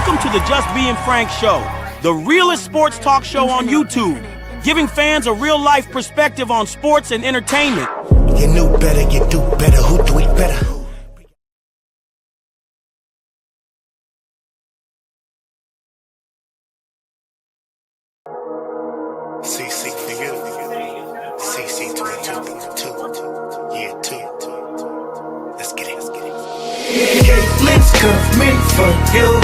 Welcome to the Just Being Frank Show, the realest sports talk show on YouTube, giving fans a real-life perspective on sports and entertainment. You knew better, you do better, who do it better? CC for you, CC 22, yeah, 2. Let's get it. Caitlin's coming for you.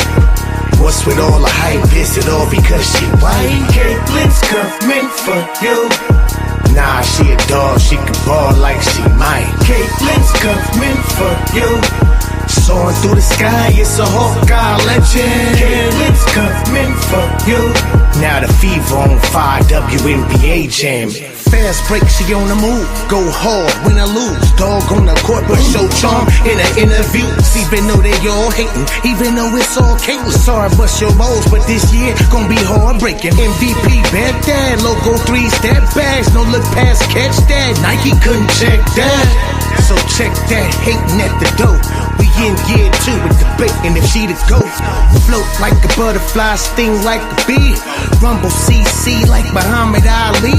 What's with all the hype? Is it all because she white? Caitlin's coming for you. Nah, she a dog, she can ball like she might. Caitlin's coming for you. Soaring through the sky, it's a Hawkeye legend. Caitlin's coming for you. Now the fever on fire, WNBA jam. Fast break, she on the move. Go hard, win or lose. Dog on the court, but show charm in an interview. Even though they all hating, even though it's all Caitlin. Sorry, bust your balls, but this year gon' be heartbreaking. MVP, bad dad, logo 3-step bags. No look past, catch that. Nike couldn't check that. So check that, hating at the door. We in year 2 with the bacon if she the GOAT. Float like a butterfly, sting like a bee. Rumble CC like Muhammad Ali.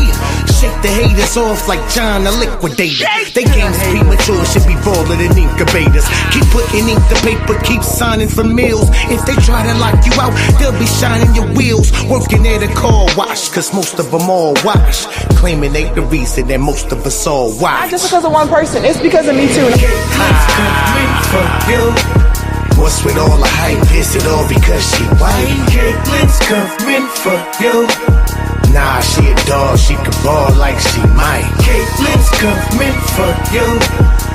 Shake the haters off like John the Liquidator. They games premature, should be baller than incubators. Keep putting ink to paper, keep signing for meals. If they try to lock you out, they'll be shining your wheels. Working at a car wash, cause most of them all wash. Claiming they the reason that most of us all watch. Not just because of one person, it's because of me too. What's with all the hype? Is it all because she white? Caitlin's coming for you. Nah, she a dog, she can ball like she might. Caitlin's coming for you.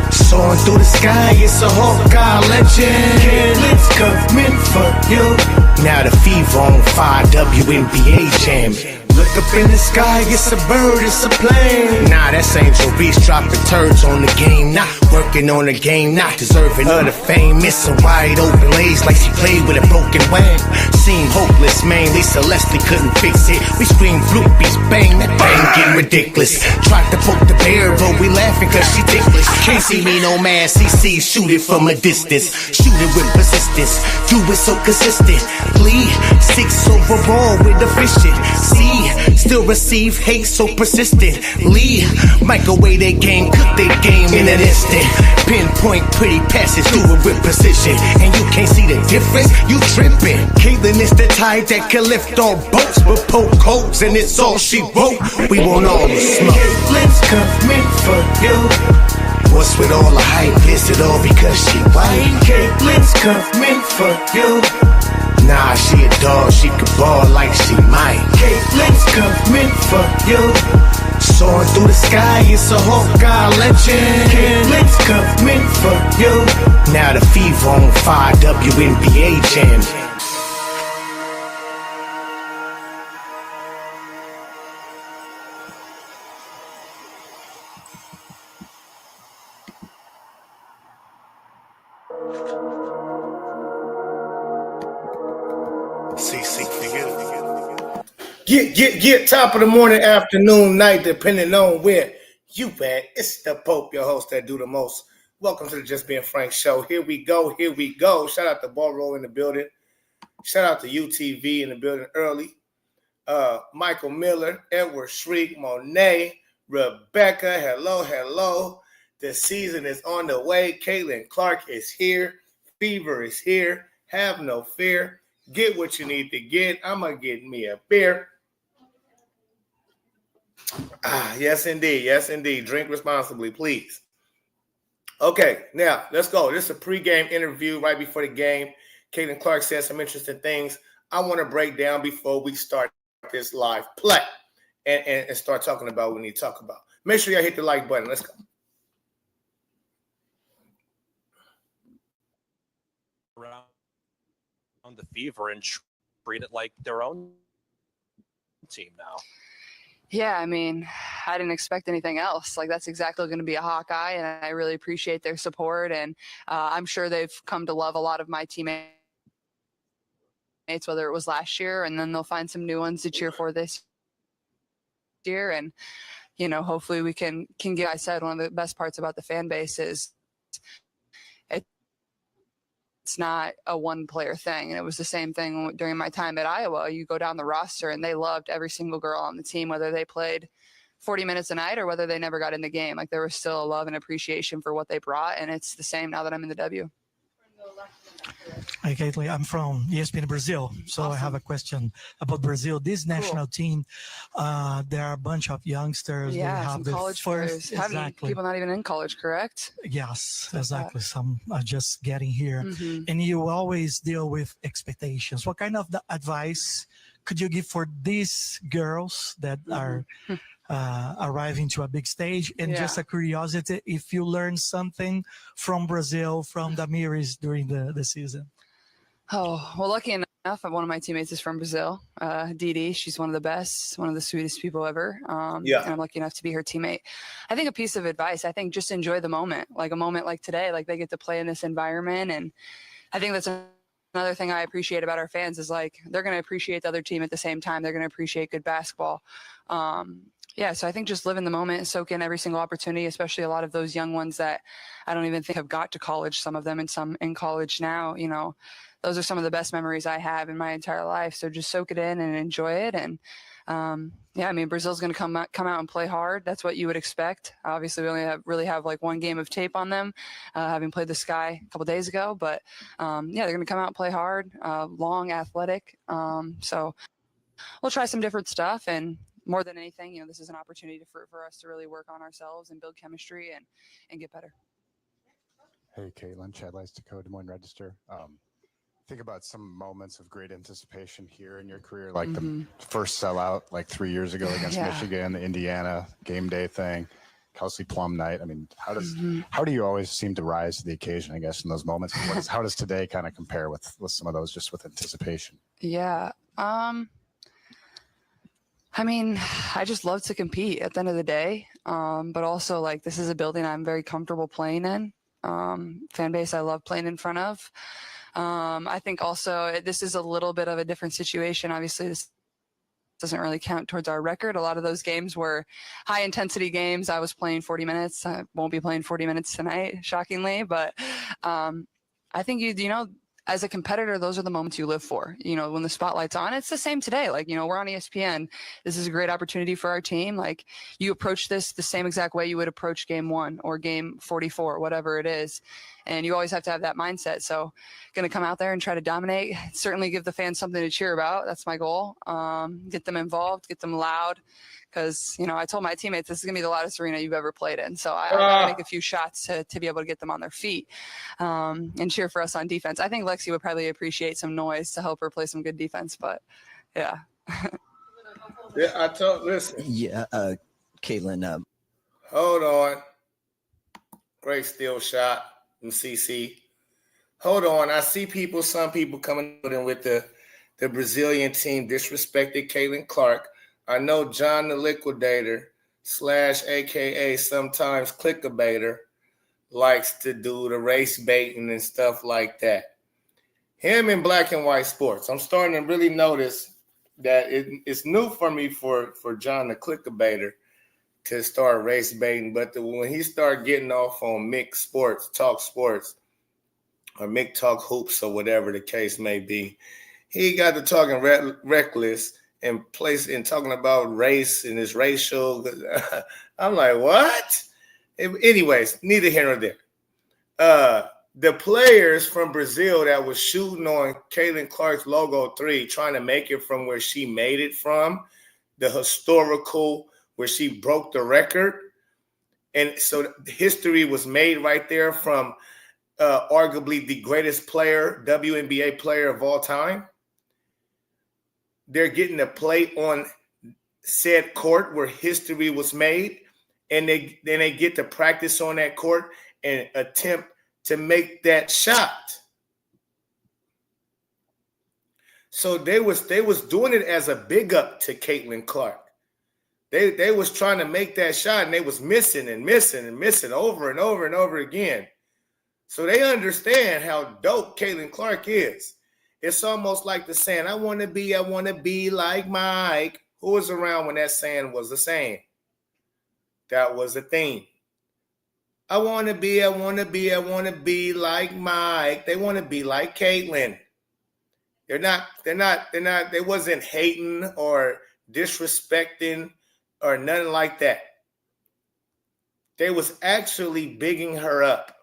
Soaring through the sky, it's a Hawkeye legend. Caitlin's coming for you. Now the fever on fire, WNBA jam. Look up in the sky, it's a bird, it's a plane. Nah, that's Angel Reese dropping turds on the game. Not working on the game, not deserving of the fame. Missing wide open lays like she played with a broken wing. Seemed hopeless, man, they Celeste couldn't fix it. We scream floopies, bang, that bang getting ridiculous. Tried to poke the bear, but we laughing cause she ticklish. Can't see me no man, CC, shoot it from a distance. Shoot it with persistence, do it so consistently. 6 overall with efficiency. Still receive hate so persistently. Microwave their game, cook their game in an instant. Pinpoint pretty passes, do it with precision. And you can't see the difference, you tripping. Caitlin is the type that can lift all boats, but poke holes and it's all she wrote. We want all the smoke. Caitlin's coming for you. What's with all the hype? Is it all because she white? Caitlin's coming for you. Nah, she a dog, she can ball like she might. Caitlin's coming for you. Soaring through the sky, it's a Hawkeye legend. Caitlin's coming for you. Now the fever on fire, WNBA jam. CC for you. Get top of the morning, afternoon, night, depending on where you at. It's Dapope, your host that do the most. Welcome to the Just Being Frank show. Here we go. Shout out to Ballroll in the building. Shout out to UTV in the building early. Michael Miller, Edward Shriek, Monet, Rebecca. Hello. The season is on the way. Caitlin Clark is here. Fever is here. Have no fear. Get what you need to get. I'm going to get me a beer. Yes, indeed. Drink responsibly, please. Okay, now let's go. This is a pregame interview right before the game. Caitlin Clark said some interesting things I want to break down before we start this live play and start talking about what we need to talk about. Make sure y'all hit the like button. Let's go. On the Fever and treat it like their own team now. Yeah, I mean, I didn't expect anything else. Like, that's exactly going to be a Hawkeye, and I really appreciate their support, and I'm sure they've come to love a lot of my teammates, whether it was last year, and then they'll find some new ones to cheer for this year, and, you know, hopefully we can get, I said, one of the best parts about the fan base is it's it's not a one player thing. And it was the same thing during my time at Iowa. You go down the roster and they loved every single girl on the team, whether they played 40 minutes a night or whether they never got in the game. Like, there was still a love and appreciation for what they brought. And it's the same now that I'm in the W. Hi, Caitlin. I'm from ESPN Brazil. So Awesome. I have a question about Brazil. This national team, there are a bunch of youngsters. Yeah, they have some the college first, players. exactly. People not even in college, correct? Yes, exactly. Some are just getting here. Mm-hmm. And you always deal with expectations. What kind of advice could you give for these girls that are arriving to a big stage? And just a curiosity, if you learned something from Brazil, from Damiris during the season. Oh, well, lucky enough, one of my teammates is from Brazil, Didi. She's one of the best, one of the sweetest people ever. And I'm lucky enough to be her teammate. I think a piece of advice, I think just enjoy the moment, like a moment like today, like they get to play in this environment. And I think that's another thing I appreciate about our fans is, like, they're going to appreciate the other team at the same time. They're going to appreciate good basketball. So I think just live in the moment and soak in every single opportunity, especially a lot of those young ones that I don't even think have got to college, some of them, and some in college now. You know, those are some of the best memories I have in my entire life. So just soak it in and enjoy it. And I mean, Brazil's going to come out and play hard. That's what you would expect. Obviously, we only really have like one game of tape on them, having played the Sky a couple days ago. But they're going to come out and play hard, long, athletic. So we'll try some different stuff. And more than anything, you know, this is an opportunity for us to really work on ourselves and build chemistry and get better. Hey, Caitlin, Chad Lice, Dakota, Des Moines Register. Think about some moments of great anticipation here in your career, like the first sellout like 3 years ago against Michigan, the Indiana game day thing, Kelsey Plum night. I mean, how do you always seem to rise to the occasion, I guess, in those moments? And how does today kind of compare with some of those, just with anticipation? Yeah. I mean, I just love to compete at the end of the day. But also, like, this is a building I'm very comfortable playing in. Fan base I love playing in front of. I think also this is a little bit of a different situation. Obviously, this doesn't really count towards our record. A lot of those games were high intensity games. I was playing 40 minutes. I won't be playing 40 minutes tonight, shockingly. But I think, you know, as a competitor, those are the moments you live for. You know, when the spotlight's on, it's the same today. Like, you know, we're on ESPN. This is a great opportunity for our team. Like, you approach this the same exact way you would approach game 1 or game 44, whatever it is. And you always have to have that mindset. So going to come out there and try to dominate, certainly give the fans something to cheer about. That's my goal. Get them involved, get them loud. Because, you know, I told my teammates this is going to be the loudest arena you've ever played in. So I got to make a few shots to be able to get them on their feet and cheer for us on defense. I think Lexi would probably appreciate some noise to help her play some good defense. But, yeah. Listen. Yeah, Caitlin. Hold on. Great steal shot from CC. Hold on. I see some people coming in with the Brazilian team disrespected Caitlin Clark. I know John the Liquidator / AKA sometimes Clickabaiter likes to do the race baiting and stuff like that. Him in Black and White Sports. I'm starting to really notice that it's new for me for John the Clickabaiter to start race baiting. But when he started getting off on Mick Sports, Talk Sports, or Mick Talk Hoops or whatever the case may be, he got to talking reckless and talking about race and his racial. I'm like, what? Anyways, neither here nor there. The players from Brazil that was shooting on Caitlin Clark's logo 3, trying to make it from where she made it from, the historical, where she broke the record. And so history was made right there from arguably the greatest player, WNBA player of all time. They're getting to play on said court where history was made, and they get to practice on that court and attempt to make that shot. So they was doing it as a big up to Caitlin Clark. They was trying to make that shot, and they was missing and missing and missing over and over and over again. So they understand how dope Caitlin Clark is. It's almost like the saying, I want to be like Mike. Who was around when that saying was the saying? That was the theme. I want to be like Mike. They want to be like Caitlin. They wasn't hating or disrespecting or nothing like that. They was actually bigging her up.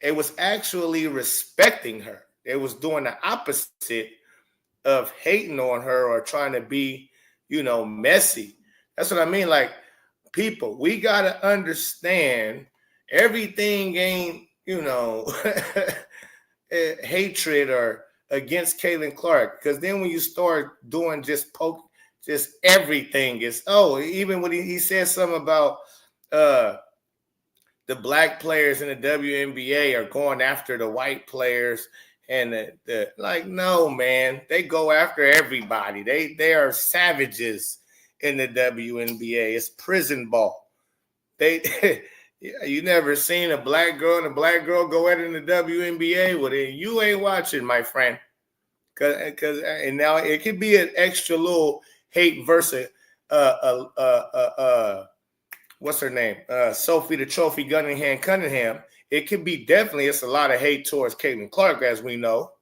It was actually respecting her. They was doing the opposite of hating on her or trying to be, messy. That's what I mean. Like, people, we got to understand everything ain't, hatred or against Caitlin Clark. Because then when you start doing just everything is, even when he said something about the black players in the WNBA are going after the white players. And no, man, they go after everybody. They are savages in the WNBA. It's prison ball. You never seen a black girl and a black girl go at it in the WNBA? Well, then you ain't watching, my friend. And now it could be an extra little hate versus what's her name? Sophie the Trophy Cunningham. It could be it's a lot of hate towards Caitlin Clark, as we know.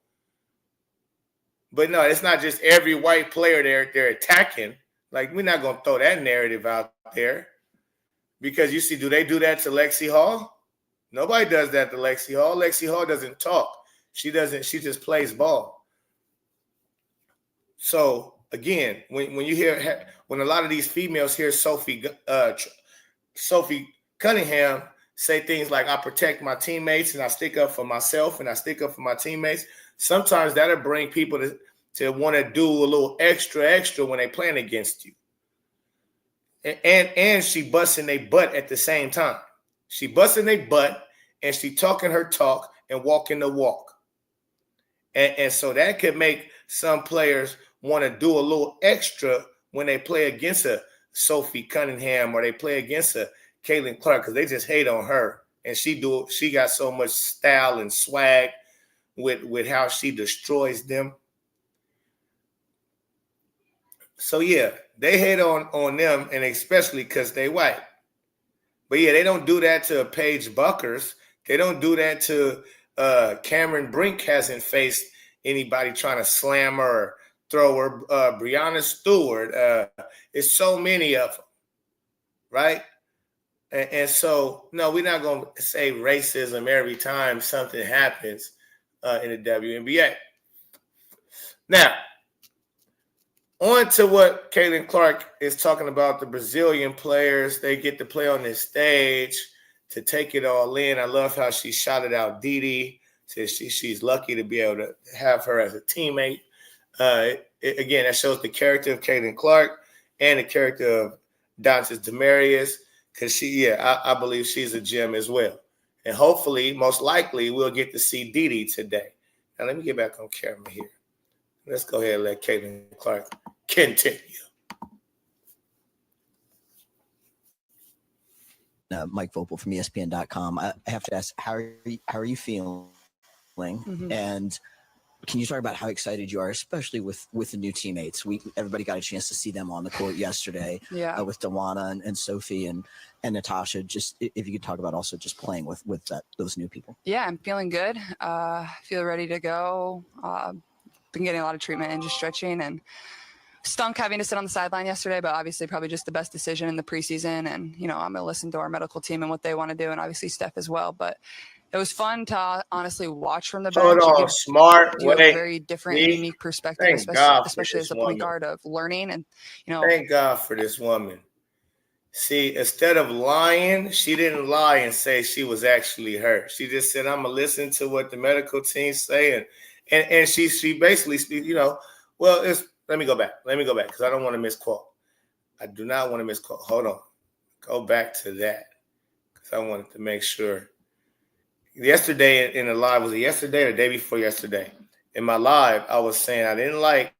But no, it's not just every white player they're attacking. Like, we're not going to throw that narrative out there. Because you see, do they do that to Lexi Hall? Nobody does that to Lexi Hall. Lexi Hall doesn't talk. She just plays ball. So, again, when a lot of these females hear Sophie Cunningham say things like, I protect my teammates and I stick up for myself and I stick up for my teammates, sometimes that'll bring people to want to do a little extra when they playing against you. And she busting their butt at the same time. She busting their butt and she talking her talk and walking the walk. And so that could make some players want to do a little extra when they play against a Sophie Cunningham or they play against a Caitlin Clark, because they just hate on her. And she got so much style and swag with how she destroys them. So, yeah, they hate on them, and especially because they white. But, yeah, they don't do that to Paige Buckers. They don't do that to Cameron Brink hasn't faced anybody trying to slam her or throw her. Breonna Stewart. It's so many of them, right? And so, no, we're not going to say racism every time something happens in the WNBA. Now, on to what Caitlin Clark is talking about, the Brazilian players. They get to play on this stage to take it all in. I love how she shouted out Didi. Says she's lucky to be able to have her as a teammate. Again, that shows the character of Caitlin Clark and the character of Dantas Demarius, because I believe she's a gem as well. And hopefully, most likely, we'll get to see Didi today. Now, let me get back on camera here. Let's go ahead and let Caitlin Clark continue. Mike Vopel from ESPN.com. I have to ask, how are you feeling? Mm-hmm. And can you talk about how excited you are, especially with the new teammates? Everybody got a chance to see them on the court yesterday. With Dawana and Sophie and Natasha. Just if you could talk about also just playing with those new people. Yeah, I'm feeling good. Feel ready to go. Been getting a lot of treatment and just stretching, and stunk having to sit on the sideline yesterday, but obviously probably just the best decision in the preseason. And, I'm going to listen to our medical team and what they want to do, and obviously Steph as well. But it was fun to honestly watch from the bench. Hold on, smart. You have a very different and unique perspective, especially as a point guard, of learning. And, Thank God for this woman. See, instead of lying, she didn't lie and say she was actually hurt. She just said, I'm going to listen to what the medical team say. And she basically, let me go back because I don't want to misquote. I do not want to misquote. Hold on. Go back to that because I wanted to make sure. Yesterday in the live, was it yesterday or the day before yesterday? In my live, I was saying I didn't like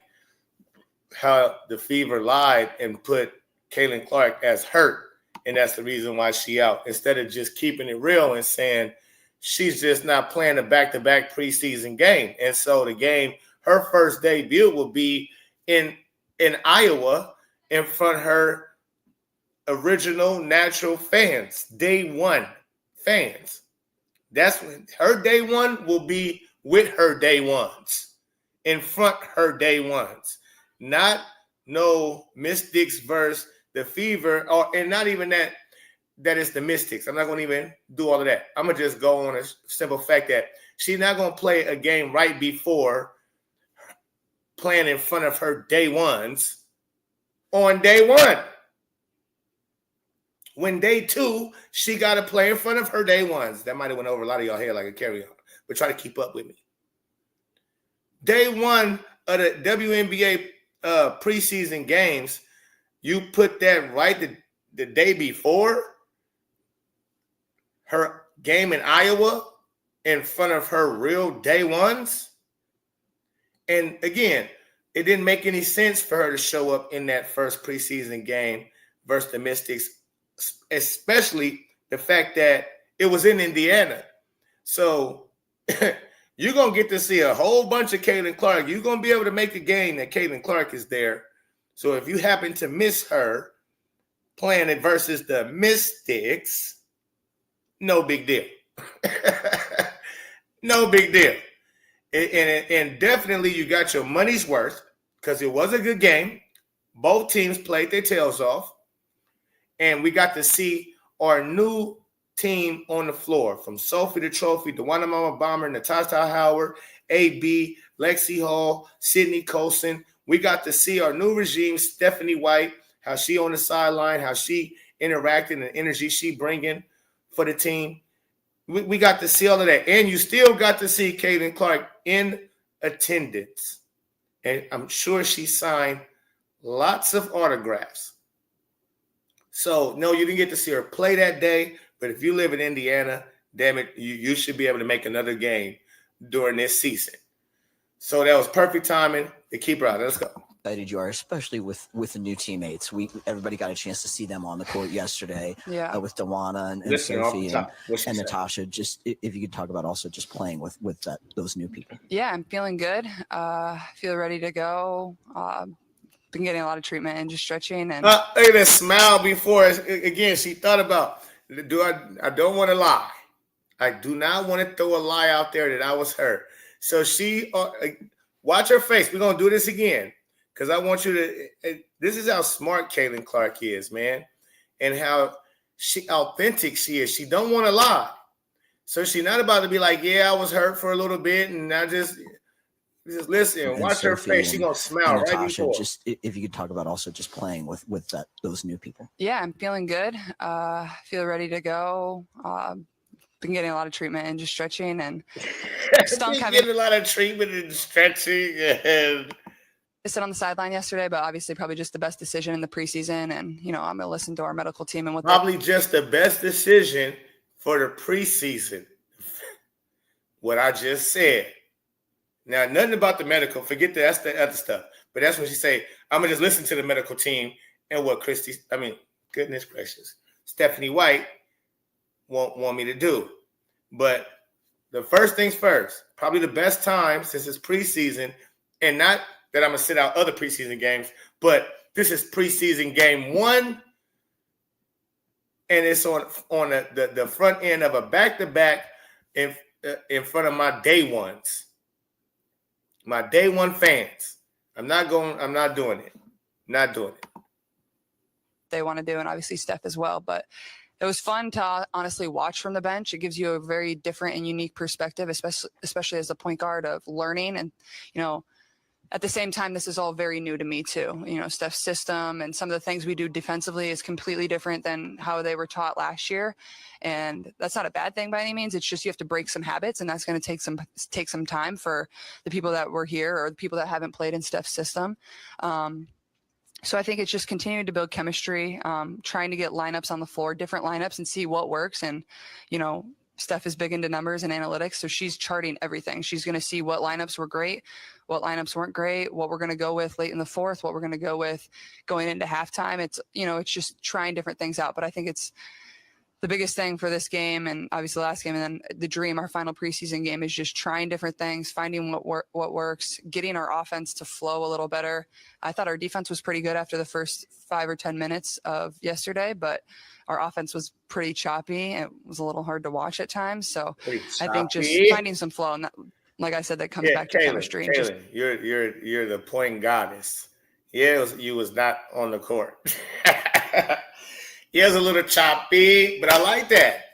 how the Fever lied and put Caitlin Clark as hurt, and that's the reason why she out, instead of just keeping it real and saying she's just not playing a back-to-back preseason game. And so the game, her first debut will be in Iowa in front of her original natural fans, day one, fans. That's when her day one will be with her day ones, in front her day ones, not no Mystics versus the Fever, and not even that it's the Mystics. I'm not going to even do all of that. I'm going to just go on a simple fact that she's not going to play a game right before playing in front of her day ones on day one. When day two, she got to play in front of her day ones. That might have went over a lot of y'all head like a carry-on, but try to keep up with me. Day one of the WNBA preseason games, you put that right the day before her game in Iowa in front of her real day ones. And again, it didn't make any sense for her to show up in that first preseason game versus the Mystics, especially the fact that it was in Indiana. So you're going to get to see a whole bunch of Caitlin Clark. You're going to be able to make a game that Caitlin Clark is there. So if you happen to miss her playing it versus the Mystics, no big deal. No big deal. And definitely you got your money's worth because it was a good game. Both teams played their tails off. And we got to see our new team on the floor, from Sophie the Trophy, DeWanna Mama Bomber, Natasha Howard, AB, Lexi Hall, Sydney Colson. We got to see our new regime, Stephanie White, how she on the sideline, how she interacting, and energy she bringing for the team. We got to see all of that. And you still got to see Caitlin Clark in attendance. And I'm sure she signed lots of autographs. So, no, you didn't get to see her play that day. But if you live in Indiana, damn it, you should be able to make another game during this season. So that was perfect timing to keep her out. Let's go. Excited you are, especially with the new teammates. Everybody got a chance to see them on the court yesterday. Yeah. With DeWanna and Sophie and Natasha. Just if you could talk about also just playing with those new people. Yeah, I'm feeling good. Feel ready to go. Been getting a lot of treatment and just stretching. And look at that smile before. Again, she thought about, I don't want to lie. I do not want to throw a lie out there that I was her. So she, watch her face. We're going to do this again. Because I want you to, this is how smart Caitlin Clark is, man. And how authentic she is. She don't want to lie. So she's not about to be like, yeah, I was hurt for a little bit. And I just listen, and watch Sophie her face. She's going to smile right Natasha, before. Just if you could talk about also just playing with those new people. Yeah, I'm feeling good. Feel ready to go. Been getting a lot of treatment and just stretching. And getting a lot of treatment and stretching. And I sit on the sideline yesterday, but obviously probably just the best decision in the preseason. And, I'm going to listen to our medical team and what probably just the best decision for the preseason. What I just said. Now, nothing about the medical. Forget that. That's the other stuff. But that's when she say, I'm going to just listen to the medical team and what goodness gracious, Stephanie White won't want me to do. But the first things first, probably the best time since it's preseason, and not that I'm going to sit out other preseason games, but this is preseason game one, and it's on the front end of a back-to-back in front of my day ones. My day one fans. I'm not doing it. Not doing it. they want to do, and obviously Steph as well. But it was fun to honestly watch from the bench. It gives you a very different and unique perspective, especially as a point guard, of learning. And, at the same time, this is all very new to me too. Steph's system and some of the things we do defensively is completely different than how they were taught last year. And that's not a bad thing by any means. It's just you have to break some habits, and that's going to take some time for the people that were here or the people that haven't played in Steph's system. So I think it's just continuing to build chemistry, trying to get lineups on the floor, different lineups, and see what works. And, Steph is big into numbers and analytics, so she's charting everything. She's going to see what lineups were great, what lineups weren't great, what we're going to go with late in the fourth, what we're going to go with going into halftime. It's, it's just trying different things out. But I think it's the biggest thing for this game, and obviously the last game, and then the dream, our final preseason game, is just trying different things, finding what works, getting our offense to flow a little better. I thought our defense was pretty good after the first 5 or 10 minutes of yesterday, but our offense was pretty choppy. It was a little hard to watch at times. So I think just finding some flow, and that, like I said, that comes back to chemistry. And just, you're the point goddess. Yeah, you was not on the court. Yeah, it's a little choppy, but I like that.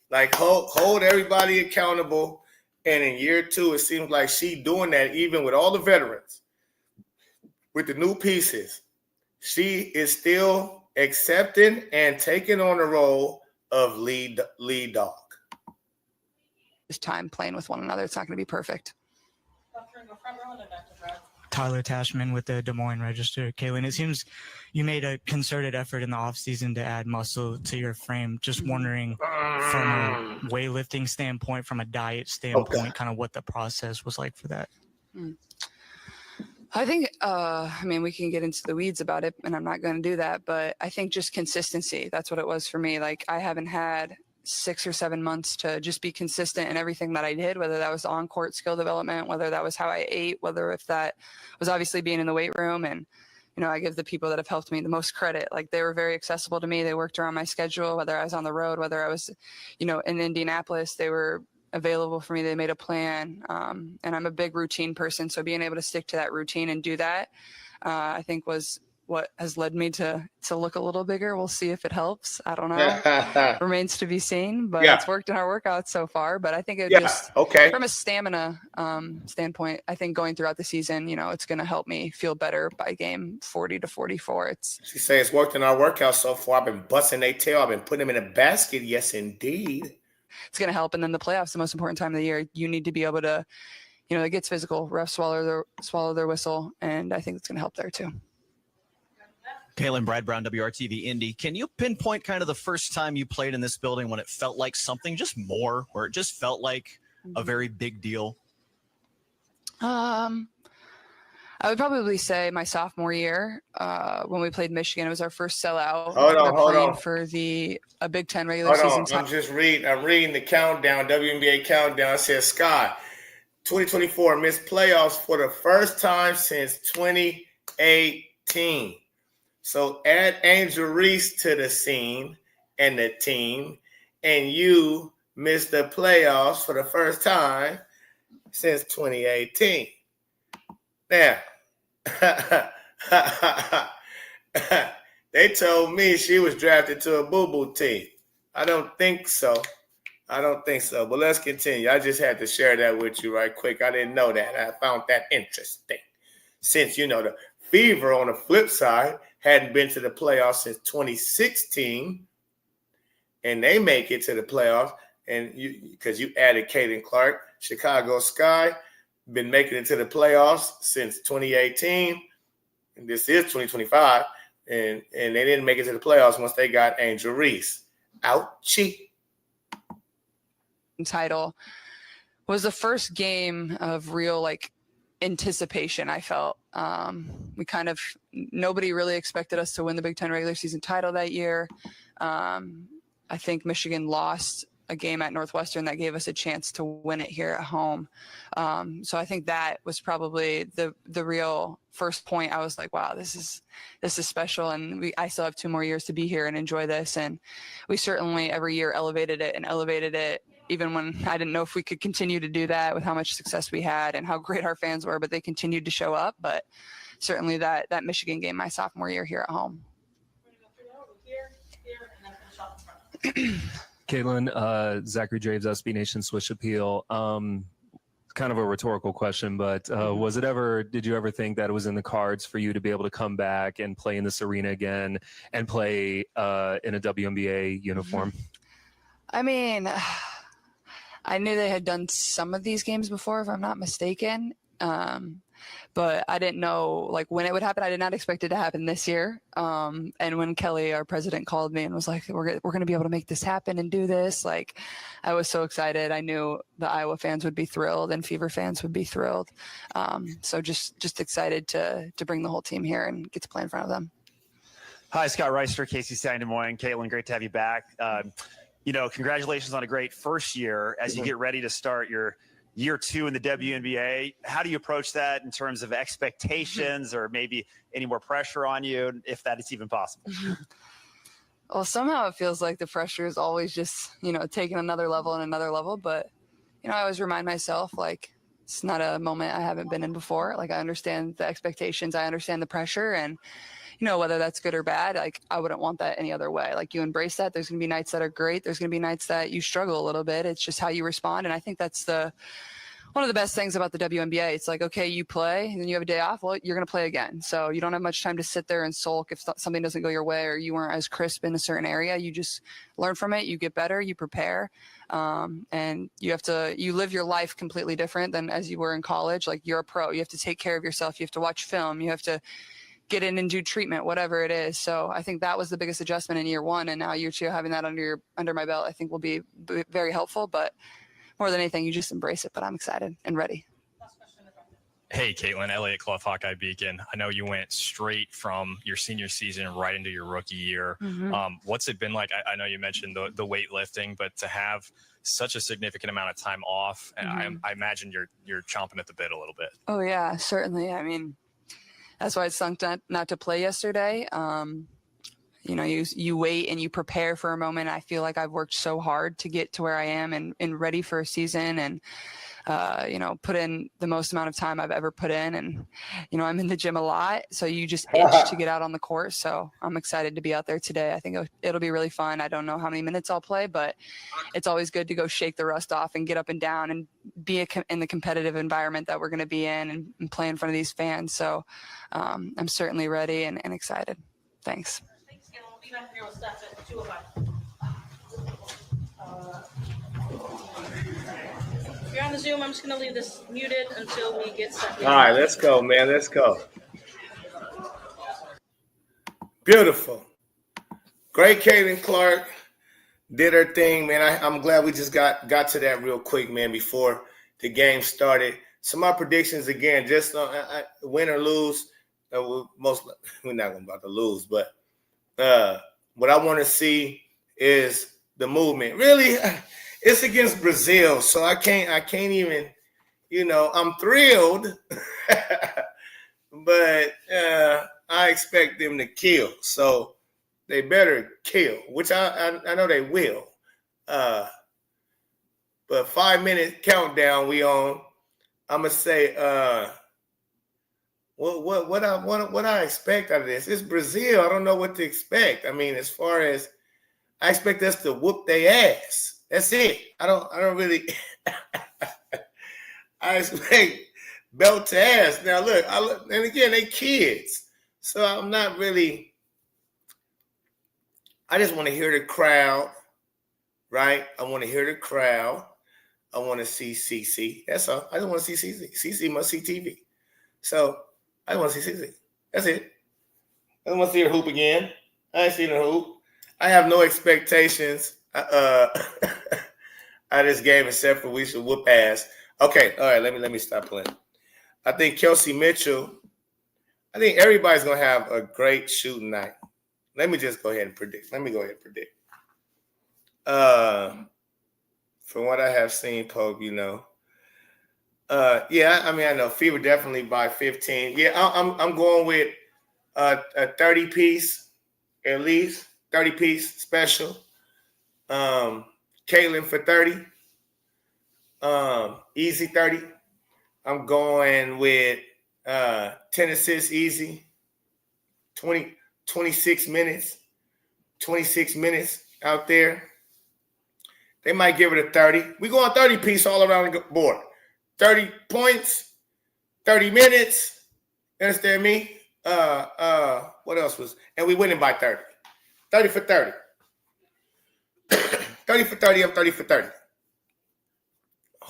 Like hold everybody accountable. And in year 2, it seems like she doing that even with all the veterans. With the new pieces, she is still accepting and taking on the role of lead dog. This time playing with one another, it's not going to be perfect. Tyler Tashman with the Des Moines Register. Kaylin, it seems you made a concerted effort in the offseason to add muscle to your frame. Just wondering from a weightlifting standpoint, from a diet standpoint, kind of what the process was like for that. I think, I mean, we can get into the weeds about it, and I'm not going to do that, but I think just consistency, that's what it was for me. Like, I haven't had 6 or 7 months to just be consistent in everything that I did, whether that was on-court skill development, whether that was how I ate, whether if that was obviously being in the weight room. And, you know, I give the people that have helped me the most credit. Like, they were very accessible to me. They worked around my schedule, whether I was on the road, whether I was, you know, in Indianapolis, they were available for me. They made a plan. And I'm a big routine person. So being able to stick to that routine and do that, I think was what has led me to look a little bigger. We'll see if it helps. I don't know. Remains to be seen, but it's worked in our workouts so far. But I think it just, from a stamina standpoint, I think going throughout the season, you know, it's going to help me feel better by game 40 to 44. She says it's worked in our workouts so far. I've been busting their tail. I've been putting them in a basket. Yes, indeed. It's going to help. And then the playoffs, the most important time of the year, you need to be able to, you know, it gets physical. Refs swallow their whistle. And I think it's going to help there too. Kaylin, Brad Brown, WRTV Indy. Can you pinpoint kind of the first time you played in this building when it felt like something just more, or it just felt like a very big deal? I would probably say my sophomore year when we played Michigan. It was our first sellout. Hold on. For a Big Ten regular season. I'm reading the countdown, WNBA countdown. It says, Scott, 2024 missed playoffs for the first time since 2018. So add Angel Reese to the scene and the team, and you missed the playoffs for the first time since 2018. Now, they told me she was drafted to a boo-boo team. I don't think so. But let's continue. I just had to share that with you right quick. I didn't know that. I found that interesting. Since, you know, the Fever on the flip side hadn't been to the playoffs since 2016, and they make it to the playoffs, and because you added Caitlin Clark, Chicago Sky, been making it to the playoffs since 2018, and this is 2025, and they didn't make it to the playoffs once they got Angel Reese. Ouchie. Title was the first game of real, like, anticipation. I felt nobody really expected us to win the Big Ten regular season title that year. I think Michigan lost a game at Northwestern that gave us a chance to win it here at home. So I think that was probably the real first point. I was like, wow, this is special. And I still have 2 more years to be here and enjoy this. And we certainly every year elevated it, even when I didn't know if we could continue to do that with how much success we had and how great our fans were, but they continued to show up. But certainly that Michigan game, my sophomore year here at home. Caitlin, Zachary Draves, SB Nation Swish Appeal. Kind of a rhetorical question, but did you ever think that it was in the cards for you to be able to come back and play in this arena again and play in a WNBA uniform? I mean, I knew they had done some of these games before, if I'm not mistaken. But I didn't know like when it would happen. I did not expect it to happen this year. And when Kelly, our president, called me and was like, we're going to be able to make this happen and do this, like, I was so excited. I knew the Iowa fans would be thrilled and Fever fans would be thrilled. So just excited to bring the whole team here and get to play in front of them. Hi, Scott Reister, KCCI Des Moines. Caitlin, great to have you back. congratulations on a great first year. As you get ready to start your year 2 in the WNBA, how do you approach that in terms of expectations or maybe any more pressure on you, if that is even possible? Well, somehow it feels like the pressure is always just, taking another level and another level. But, I always remind myself, like, it's not a moment I haven't been in before. Like, I understand the expectations. I understand the pressure. And, whether that's good or bad, like, I wouldn't want that any other way. Like, you embrace that. There's going to be nights that are great. There's going to be nights that you struggle a little bit. It's just how you respond. And I think that's one of the best things about the WNBA. It's like, okay, you play and then you have a day off. Well, you're going to play again. So you don't have much time to sit there and sulk if something doesn't go your way or you weren't as crisp in a certain area. You just learn from it. You get better, you prepare. And you live your life completely different than as you were in college. Like, you're a pro. You have to take care of yourself. You have to watch film. You have to get in and do treatment, whatever it is. So I think that was the biggest adjustment in year 1. And now year 2, having that under my belt, I think will be very helpful. But more than anything, you just embrace it. But I'm excited and ready. Hey, Caitlin, Elliott Clough, Hawkeye Beacon. I know you went straight from your senior season right into your rookie year. What's it been like? I know you mentioned the weightlifting, but to have such a significant amount of time off, and I imagine you're chomping at the bit a little bit. Oh, yeah, certainly. I mean, that's why it stunk not to play yesterday. You wait and you prepare for a moment. I feel like I've worked so hard to get to where I am and ready for a season and, put in the most amount of time I've ever put in. And, I'm in the gym a lot. So you just itch to get out on the court. So I'm excited to be out there today. I think it'll be really fun. I don't know how many minutes I'll play, but it's always good to go shake the rust off and get up and down and be in the competitive environment that we're going to be in and play in front of these fans. So I'm certainly ready and excited. Thanks. Back here with Steph at 2:05. If you're on the Zoom, I'm just going to leave this muted until we get Steph. All right, let's go, man. Let's go. Beautiful. Great Caitlin Clark did her thing, man. I'm glad we just got to that real quick, man, before the game started. So my predictions, again, just win or lose. We're not going to lose, but what I want to see is the movement. Really, it's against Brazil, so I can't even, I'm thrilled, but I expect them to kill. So they better kill, which I know they will. But 5-minute countdown we on. I'm gonna say what I expect out of this. It's Brazil. I don't know what to expect. I mean, as far as I expect us to whoop their ass. That's it. I don't really I expect belt to ass. Now look, and again, they kids. So I'm not really, I just want to hear the crowd, right? I want to hear the crowd. I want to see CC. That's all. I just want to see CC. CC must see TV. So I want to see CC. That's it. I don't want to see her hoop again. I ain't seen her hoop. I have no expectations out of this game except for we should whoop ass. Okay, all right. Let me stop playing. I think Kelsey Mitchell. I think everybody's gonna have a great shooting night. Let me just go ahead and predict. From what I have seen, Pope, yeah, I mean, I know Fever definitely by 15. Yeah, I'm going with a 30-piece, at least 30-piece special. Caitlin for 30. Easy 30. I'm going with 10 assists easy. 26 minutes. 26 minutes out there. They might give it a 30. We going 30-piece all around the board. 30 points, 30 minutes. You understand me? What else was? And we winning by 30. 30 for 30. 30 for 30. I'm 30 for 30.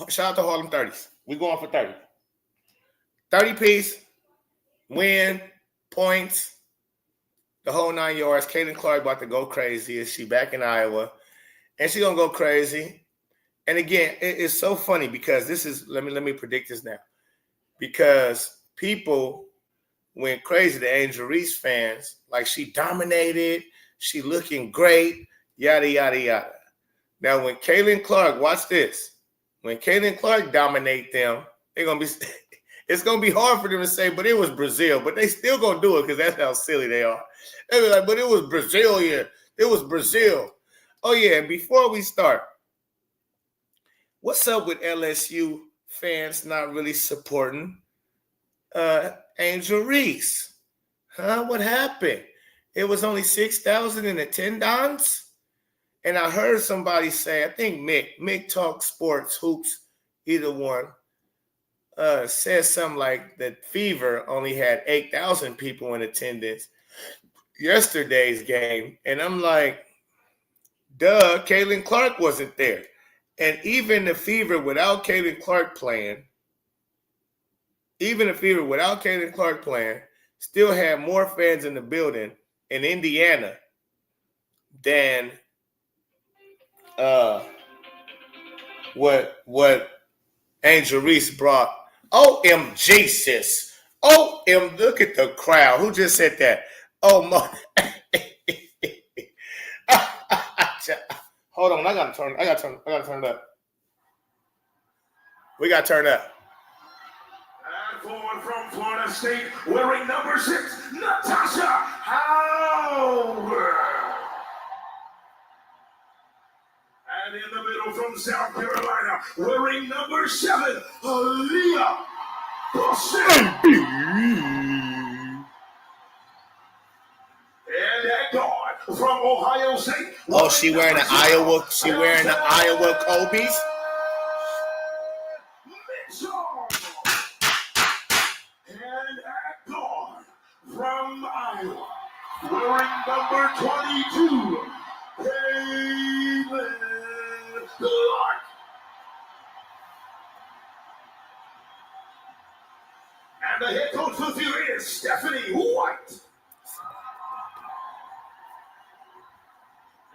Shout out to Harlem 30s. We going for 30. 30-piece, win, points, the whole 9 yards. Caitlin Clark about to go crazy. Is she back in Iowa? And she's going to go crazy. And again, it's so funny because this is, let me predict this now. Because people went crazy, the Angel Reese fans, like she dominated, she looking great, yada, yada, yada. Now, when Caitlin Clark, watch this. When Caitlin Clark dominate them, they're gonna be. It's gonna be hard for them to say, but it was Brazil. But they still gonna do it because that's how silly they are. They be like, but it was Brazilian. It was Brazil. Oh yeah. And before we start, what's up with LSU fans not really supporting Angel Reese? Huh? What happened? It was only 6,000 in attendance. And I heard somebody say, I think Mick Talk Sports, Hoops, either one, said something like that Fever only had 8,000 people in attendance yesterday's game. And I'm like, duh, Caitlin Clark wasn't there. And even the Fever without Caitlin Clark playing, still had more fans in the building in Indiana than what Angel Reese brought. OMG, sis. Look at the crowd. Who just said that? Oh, my. Hold on. I gotta turn it up. We gotta turn it up. And forward from Florida State, wearing number 6, Natasha Howard. And in the middle from South Carolina, wearing number 7, Aaliyah Boston. And at guard from Ohio State. Oh, she wearing the Iowa. She wearing the Iowa Kobe's. And at guard from Iowa, wearing number 22, Caitlin Clark. And the head coach with you is Stephanie White.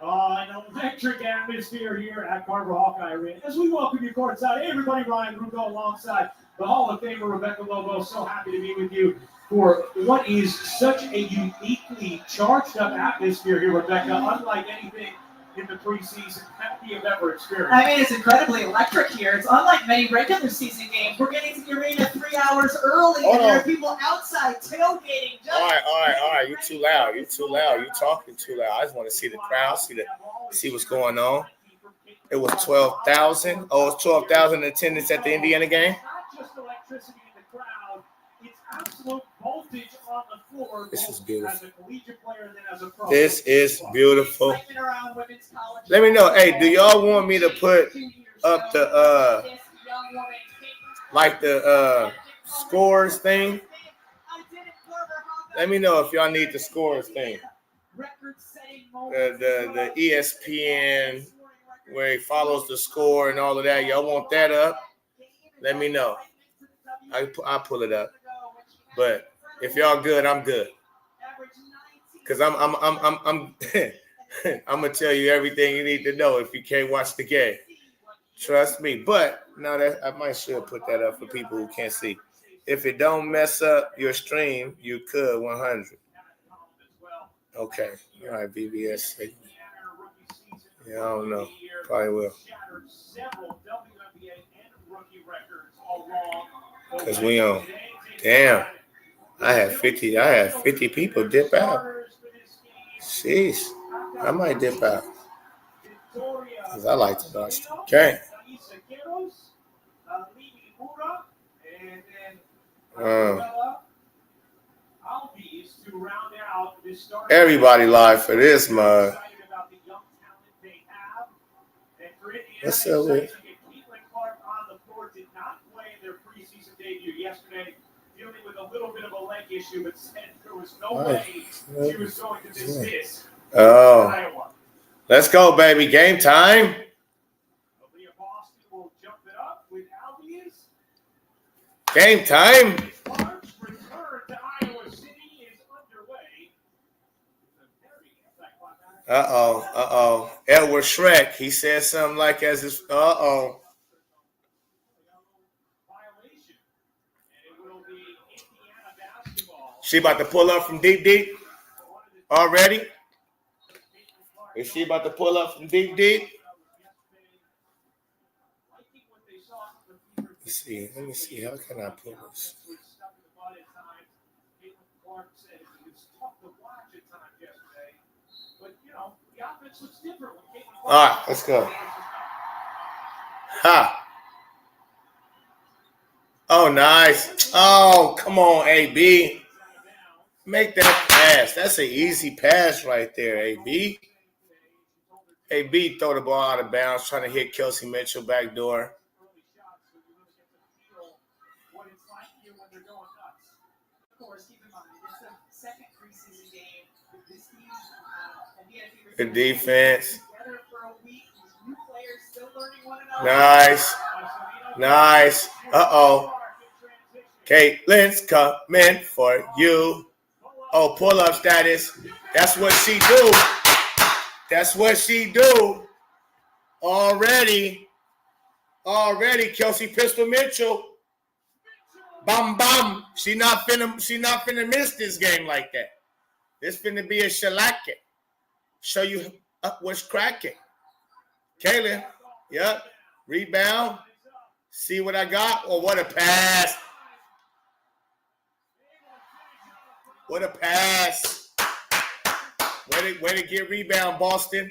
An electric atmosphere here at Carver Hawkeye Arena as we welcome you courtside. Hey everybody, Ryan Rugo alongside the Hall of Famer Rebecca Lobo. So happy to be with you for what is such a uniquely charged up atmosphere here, Rebecca, unlike anything in the preseason that we have ever experienced. I mean, it's incredibly electric here. It's unlike many regular season games. We're getting to the arena 3 hours early, and there are people outside tailgating. All right. You too loud. You talking too loud. I just want to see the crowd, see what's going on. It was 12,000. Oh, it's 12,000 attendance at the Indiana game. Not just electricity in the crowd, it's absolute voltage on the floor. This is beautiful. As a collegiate player and then as a pro. This is beautiful. Let me know. Hey, do y'all want me to put up the the scores thing? Let me know if y'all need the scores thing. The ESPN where it follows the score and all of that. Y'all want that up? Let me know. I'll pull it up. But if y'all good, I'm good. Cause I'm I'm gonna tell you everything you need to know if you can't watch the game. Trust me. But now that I should put that up for people who can't see. If it don't mess up your stream, you could 100. Okay. All right, BBS. Yeah, I don't know. Probably will. Cause we on. Damn. I had 50 people dip out. Jeez. I might dip out. Because I like to watch the game. Everybody live for this, man. What's up with? Yesterday, dealing with a little bit of a leg issue, but said there was no way she was going to dismiss. Oh, let's go, baby! Game time. Boston will jump it up with Albies. Game time. Clark's return to Iowa City is underway. Edward Shrek. He said something like as his. She about to pull up from deep already? Is she about to pull up from deep? Let me see. How can I put this? All right, let's go. Ha. Oh, nice. Oh, come on, AB. Make that pass. That's an easy pass right there, AB. AB throw the ball out of bounds, trying to hit Kelsey Mitchell back door. Good defense. Nice. Nice. Uh-oh. Caitlin's coming for you. Oh, pull-up status. That's what she do. That's what she do. Already, Kelsey Pistol Mitchell. Bum bum. She not finna miss this game like that. This finna be a shellacking. Show you what's cracking. Kaylin, yep. Rebound. See what I got? Oh, what a pass. What a pass. Way to get rebound, Boston.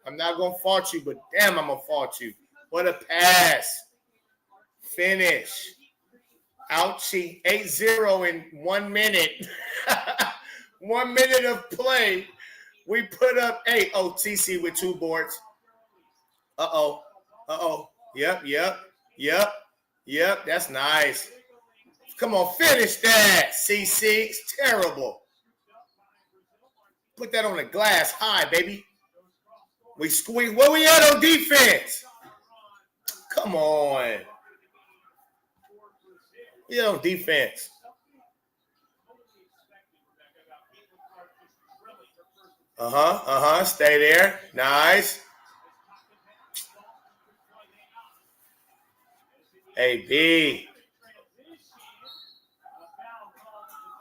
I'm not going to fault you, but damn, I'm going to fault you. What a pass. Finish. Ouchie. 8-0 in 1 minute. 1 minute of play. We put up 8. Oh, TC with 2 boards. Uh-oh. Yep. That's nice. Come on, finish that, CC. It's terrible. Put that on the glass high, baby. We squeeze. Where we at on defense? Come on. We on defense. Stay there. Nice. Hey, B.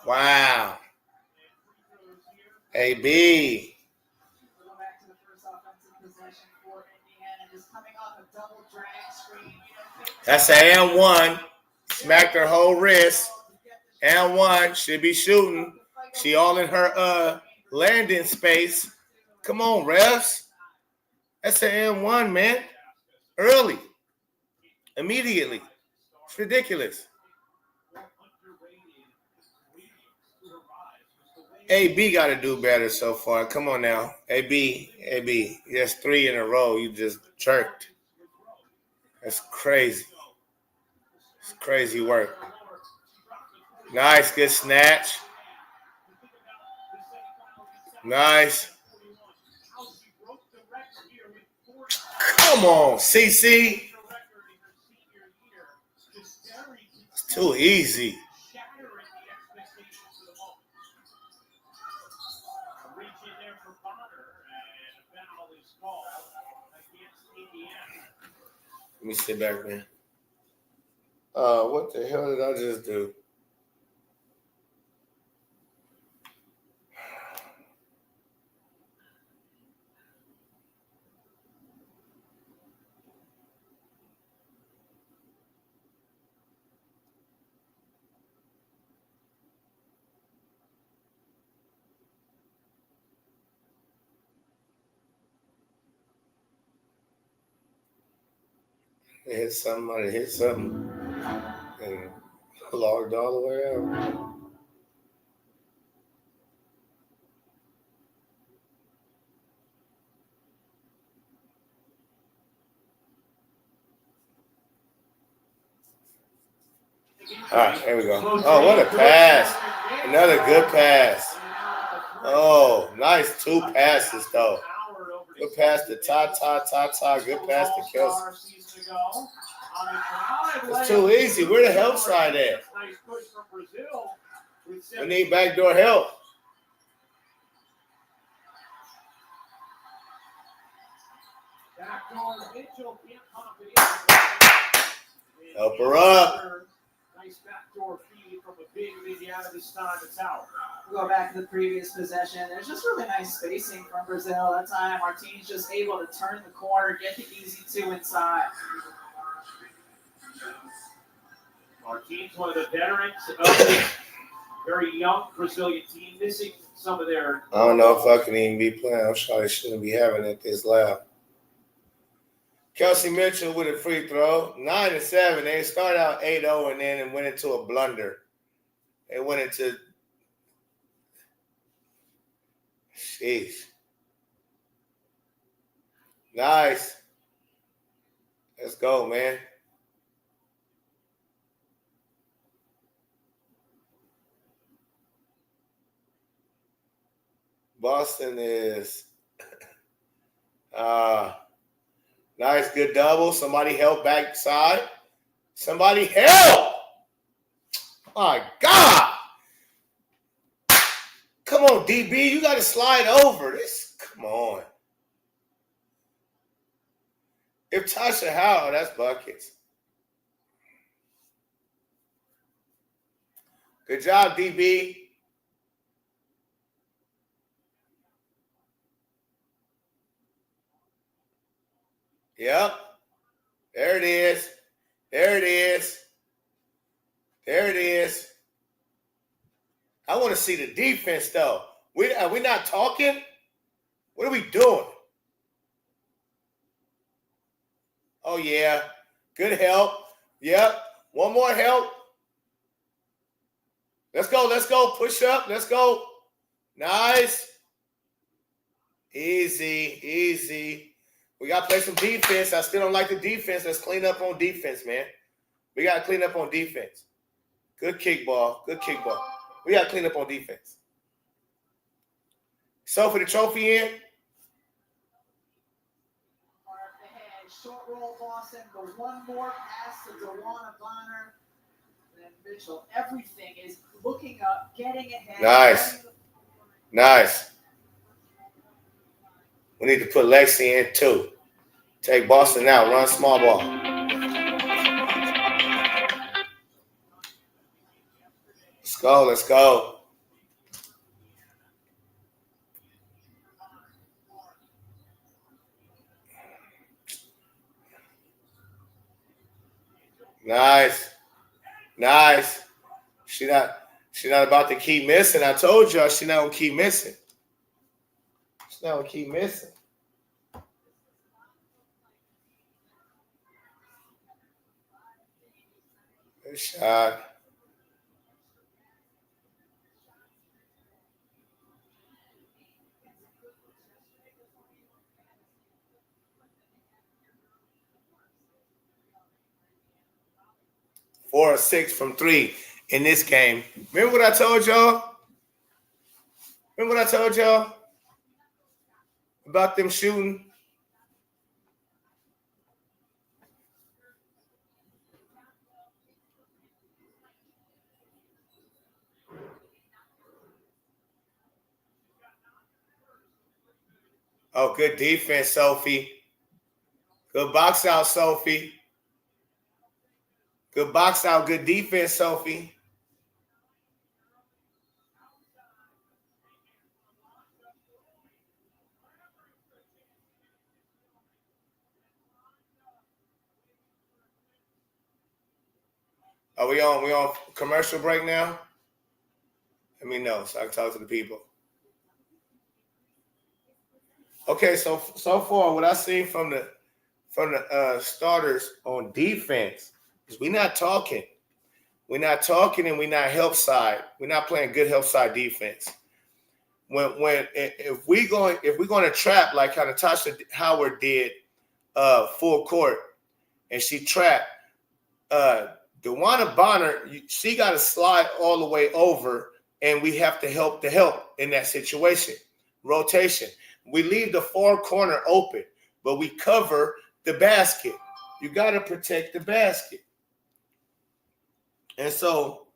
Wow. Hey, B. That's an and one. Smacked her whole wrist. And one. Should be shooting. She all in her landing space. Come on, refs. That's an and one, man. Early. Immediately. It's ridiculous. AB got to do better so far. Come on now. AB. That's 3 in a row. You just jerked. That's crazy. It's crazy work. Nice. Good snatch. Nice. Come on, CC. It's too easy. Let me sit back, man. What the hell did I just do? Hit something. And logged all the way out. All right, here we go. Oh, what a pass. Another good pass. Oh, nice 2 passes, though. Good pass to Ta. Good pass to Kelsey. It's too easy. Where the help side at? We need backdoor help. Help her up. Nice backdoor feed from a big Indiana this time to Tower. We'll go back to the previous possession. There's just really nice spacing from Brazil. That time, our team's just able to turn the corner, get the easy 2 inside. Our team's one of the veterans of this very young Brazilian team, missing some of their. I don't know if I can even be playing. I'm sure they shouldn't be having it this loud. Kelsey Mitchell with a free throw. 9-7. They started out 8-0 and then went into a blunder. They went into. Sheesh. Nice. Let's go, man. Boston is nice, good double. Somebody help backside. Somebody help. My God. Come on, DB. You got to slide over this. Come on. If Tasha Howard, that's buckets. Good job, DB. Yep. There it is. There it is. There it is. I want to see the defense, though. Are we not talking? What are we doing? Oh, yeah. Good help. Yep. One more help. Let's go. Let's go. Push up. Let's go. Nice. Easy. Easy. We got to play some defense. I still don't like the defense. Let's clean up on defense, man. We got to clean up on defense. Good kickball. Good kickball. We got to clean up on defense. So for the trophy in. Short roll, Boston. The one more pass to Dewana Bonner. Then Mitchell. Everything is looking up, getting ahead. Nice. Nice. We need to put Lexi in too. Take Boston out. Run small ball. Let's go. Let's go. Nice. Nice. She not about to keep missing. I told y'all she not gonna keep missing. She's not gonna keep missing. Good shot. Four or six from three in this game. Remember what I told y'all? Remember what I told y'all about them shooting? Oh, good defense, Sophie. Good box out, Sophie. Good box out, good defense, Sophie. Are we on commercial break now? Let me know so I can talk to the people. Okay, so far what I seen from the starters on defense is we're not talking. We're not talking and we're not help side. We're not playing good help side defense. If we're going to trap like how Natasha Howard did full court and she trapped Dewana Bonner, she got to slide all the way over and we have to help in that situation. Rotation. We leave the far corner open, but we cover the basket. You got to protect the basket. And so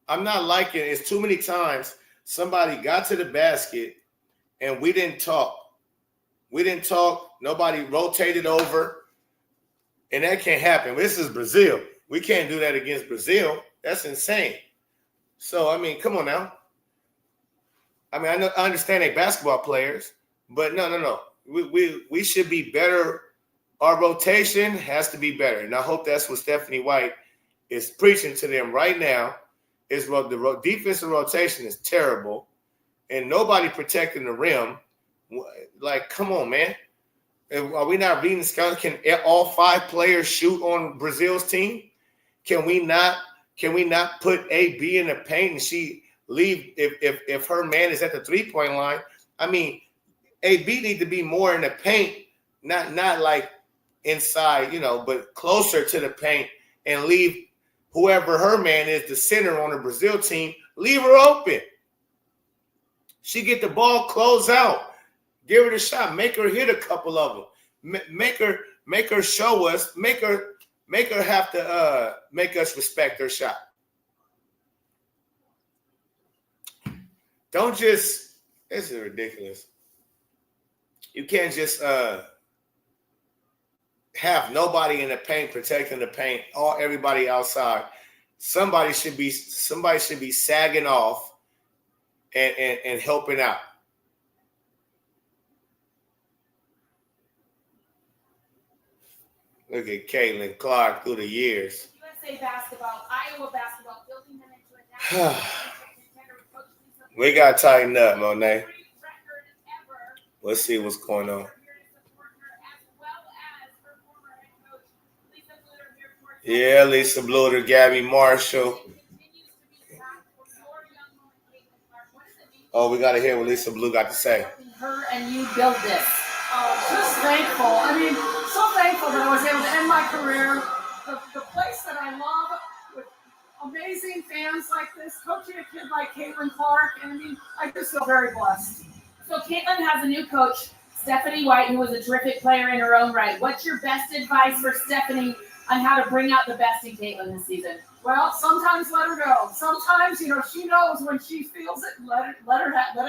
I'm not liking it. It's too many times somebody got to the basket and we didn't talk. We didn't talk. Nobody rotated over. And that can't happen. This is Brazil. We can't do that against Brazil. That's insane. So, I mean, come on now. I mean, I understand they basketball players, but no. We should be better. Our rotation has to be better. And I hope that's what Stephanie White is preaching to them right now. The defensive rotation is terrible, and nobody protecting the rim. Like, come on, man. Are we not reading scouts? Can all 5 players shoot on Brazil's team? Can we not put AB in the paint and she leave if her man is at the 3-point line? I mean, AB need to be more in the paint, not like inside, but closer to the paint, and leave whoever her man is, the center on the Brazil team, leave her open. She get the ball, close out, give her the shot, make her hit a couple of them, make her show us, make her have to make us respect her shot. Don't just, this is ridiculous. You can't just have nobody in the paint protecting the paint, everybody outside. Somebody should be sagging off and helping out. Look at Caitlin Clark through the years. USA basketball, Iowa basketball, building them into a national We got to tighten up, Monet. Let's see what's going on. Yeah, Lisa Bluter, Gabby Marshall. Oh, we got to hear what Lisa Blue got to say. Her and you build this. Just thankful. I mean, so thankful that I was able to end my career. The place that I love with amazing fans like this, coaching a kid like Caitlin Clark, and I mean, I just feel very blessed. So Caitlin has a new coach, Stephanie White, who was a terrific player in her own right. What's your best advice for Stephanie on how to bring out the best in Caitlin this season? Well, sometimes let her go. Sometimes, she knows when she feels it. Let it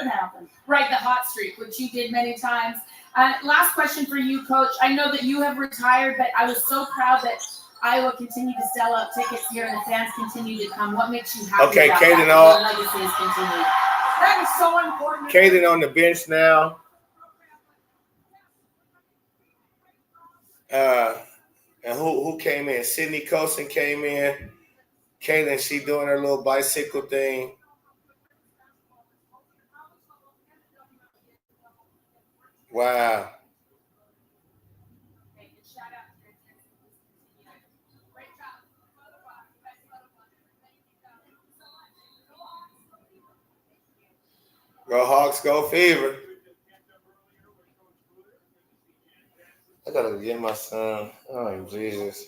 happen. Right, the hot streak, which you did many times. Last question for you, Coach. I know that you have retired, but I was so proud that Iowa continued to sell out tickets here and the fans continue to come. What makes you happy about Kaden, that? Your legacy has continued. That is so important. Kaden on the bench now. And who came in? Sydney Colson came in. Kaylin, she doing her little bicycle thing. Wow. Go Hawks, go Fever. I gotta get my son. Oh, Jesus.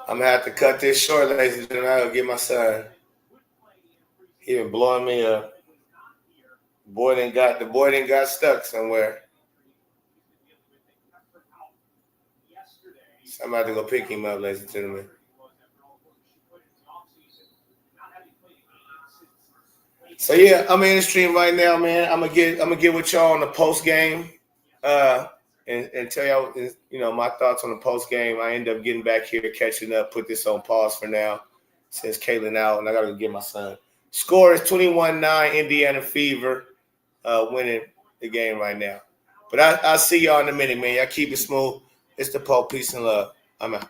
I'm gonna have to cut this short, ladies and gentlemen. I gotta get my son. He been blowing me up. The boy done got stuck somewhere. So I'm about to go pick him up, ladies and gentlemen. So yeah, I'm in the stream right now, man. I'm gonna get with y'all on the post game, and tell y'all, my thoughts on the post game. I end up getting back here, catching up, put this on pause for now, since Caitlin out, and I gotta go get my son. Score is 21-9, Indiana Fever, winning the game right now. But I'll see y'all in a minute, man. Y'all keep it smooth. It's the Pope. Peace and love. I'm out.